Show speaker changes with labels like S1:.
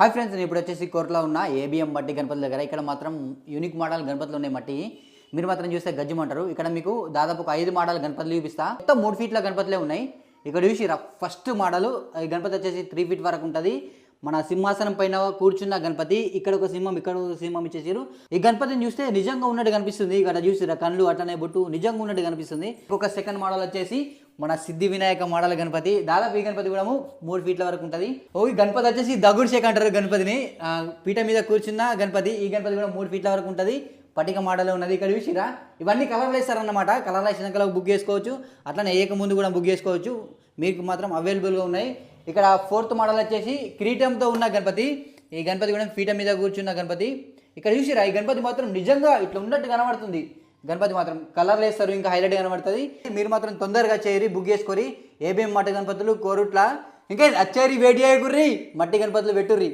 S1: Hi friends, నేను ఇప్పుడు వచ్చేసి కోర్టులో ఉన్న ఏబిఎం మట్టి గణపతి దగ్గర. ఇక్కడ మాత్రం యూనిక్ మోడల్ గణపతులు ఉన్నాయి. మట్టి మీరు మాత్రం చూస్తే గజ్జమంటారు. ఇక్కడ మీకు దాదాపు ఒక 5 మోడల్ గణపతులు చూపిస్తా. మొత్తం 3 ఫీట్ల గణపతులే ఉన్నాయి. ఇక్కడ చూసి ఫస్ట్ మోడల్ ఈ గణపతి వచ్చేసి 3 ఫీట్ వరకు ఉంటుంది. మన సింహాసనం పైన కూర్చున్న గణపతి. ఇక్కడ ఒక సింహం, ఇక్కడ ఒక సింహం ఇచ్చేసారు. ఈ గణపతిని చూస్తే నిజంగా ఉన్నట్టు కనిపిస్తుంది. ఇక్కడ చూసిరా కళ్ళు అట్లనే బొట్టు నిజంగా ఉన్నట్టు కనిపిస్తుంది. ఒక సెకండ్ మోడల్ వచ్చేసి మన సిద్ధి వినాయక మోడల్ గణపతి. దాదాపు ఈ గణపతి కూడా 3 ఫీట్ల వరకు ఉంటుంది. ఈ గణపతి వచ్చేసి దగుడు షేక్ అంటారు గణపతిని. పీట మీద కూర్చున్న గణపతి. ఈ గణపతి కూడా 3 ఫీట్ల వరకు ఉంటుంది. పటిక మోడల్ ఉన్నది. ఇక్కడ చూసిరా ఇవన్నీ కలర్లు వేస్తారన్నమాట. కలర్లు వేసినాక బుక్ చేసుకోవచ్చు. అట్లనే ఏక ముందు కూడా బుక్ చేసుకోవచ్చు. మీకు మాత్రం అవైలబుల్గా ఉన్నాయి. ఇక్కడ 4th మోడల్ వచ్చేసి కిరీటంతో ఉన్న గణపతి. ఈ గణపతి కూడా పీట మీద కూర్చున్న గణపతి. ఇక్కడ చూసిరా ఈ గణపతి మాత్రం నిజంగా ఇట్లా ఉన్నట్టు కనబడుతుంది. గణపతి మాత్రం కలర్లు వేస్తారు, ఇంకా హైలైట్ కనబడుతుంది. మీరు మాత్రం తొందరగా చేరి బుక్ చేసుకొని ఏబిఎం మట్టి గణపతులు కోరుట్ల ఇంకా అచ్చేరి వెయిట్ చేయకుర్రి, మట్టి గణపతులు పెట్టుర్రి.